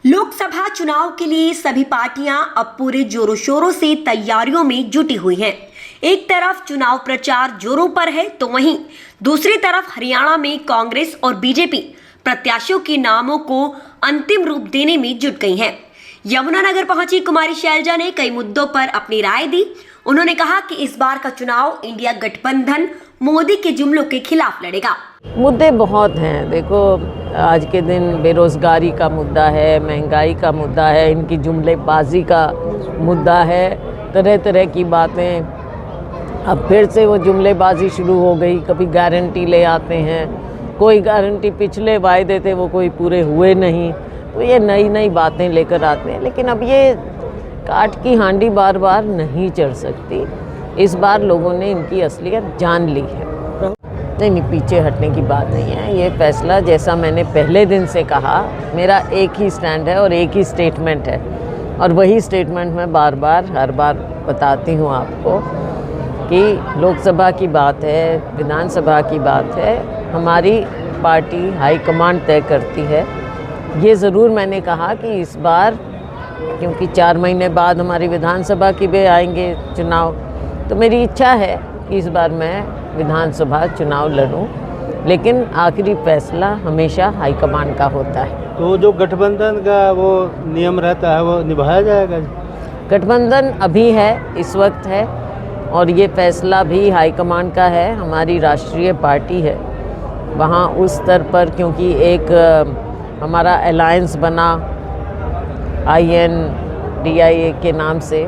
लोकसभा चुनाव के लिए सभी पार्टियां अब पूरे जोरों शोरों से तैयारियों में जुटी हुई हैं। एक तरफ चुनाव प्रचार जोरों पर है तो वहीं दूसरी तरफ हरियाणा में कांग्रेस और बीजेपी प्रत्याशियों के नामों को अंतिम रूप देने में जुट गई हैं। यमुनानगर पहुंची कुमारी शैलजा ने कई मुद्दों पर अपनी राय दी। उन्होंने कहा कि इस बार का चुनाव इंडिया गठबंधन मोदी के जुमलों के खिलाफ लड़ेगा। मुद्दे बहुत हैं। देखो, आज के दिन बेरोजगारी का मुद्दा है, महंगाई का मुद्दा है, इनकी जुमलेबाजी का मुद्दा है, तरह तरह की बातें। अब फिर से वो जुमलेबाजी शुरू हो गई। कभी गारंटी ले आते हैं, कोई गारंटी पिछले वायदे थे वो कोई पूरे हुए नहीं, तो ये नई नई बातें लेकर आते हैं। लेकिन अब ये काठ की हांडी बार बार नहीं चढ़ सकती। इस बार लोगों ने इनकी असलियत जान ली है। नहीं, पीछे हटने की बात नहीं है। ये फैसला, जैसा मैंने पहले दिन से कहा, मेरा एक ही स्टैंड है और एक ही स्टेटमेंट है, और वही स्टेटमेंट मैं बार बार हर बार बताती हूँ आपको कि लोकसभा की बात है, विधानसभा की बात है, हमारी पार्टी हाईकमांड तय करती है। ये ज़रूर मैंने कहा कि इस बार, क्योंकि 4 महीने बाद हमारी विधानसभा की भी आएंगे चुनाव, तो मेरी इच्छा है कि इस बार मैं विधानसभा चुनाव लड़ूं, लेकिन आखिरी फैसला हमेशा हाईकमांड का होता है। तो जो गठबंधन का वो नियम रहता है वो निभाया जाएगा? गठबंधन अभी है, इस वक्त है, और ये फैसला भी हाईकमांड का है। हमारी राष्ट्रीय पार्टी है, वहाँ उस स्तर पर, क्योंकि एक हमारा अलायंस बना INDIA के नाम से,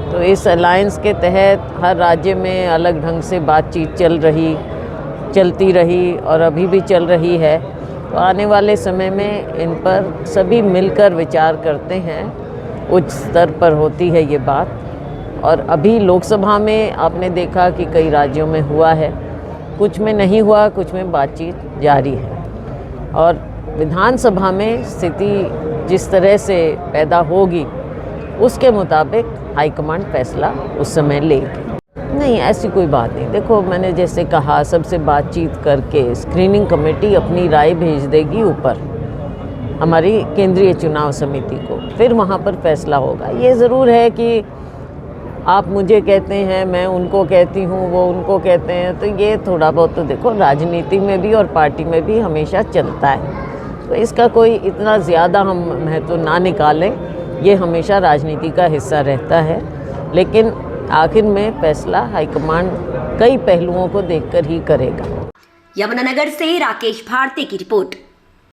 तो इस अलायंस के तहत हर राज्य में अलग ढंग से बातचीत चलती रही और अभी भी चल रही है। तो आने वाले समय में इन पर सभी मिलकर विचार करते हैं। उच्च स्तर पर होती है ये बात। और अभी लोकसभा में आपने देखा कि कई राज्यों में हुआ है, कुछ में नहीं हुआ, कुछ में बातचीत जारी है। और विधानसभा में स्थिति जिस तरह से पैदा होगी, उसके मुताबिक हाईकमांड फैसला उस समय लेगी। नहीं, ऐसी कोई बात नहीं। देखो, मैंने जैसे कहा, सबसे बातचीत करके स्क्रीनिंग कमेटी अपनी राय भेज देगी ऊपर हमारी केंद्रीय चुनाव समिति को, फिर वहाँ पर फैसला होगा। ये ज़रूर है कि आप मुझे कहते हैं, मैं उनको कहती हूँ, वो उनको कहते हैं, तो ये थोड़ा बहुत तो देखो राजनीति में भी और पार्टी में भी हमेशा चलता है। तो इसका कोई इतना ज़्यादा हम महत्व ना निकालें, ये हमेशा राजनीति का हिस्सा रहता है। लेकिन आखिर में फैसला हाईकमांड कई पहलुओं को देखकर ही करेगा। यमुनानगर से राकेश भारती की रिपोर्ट।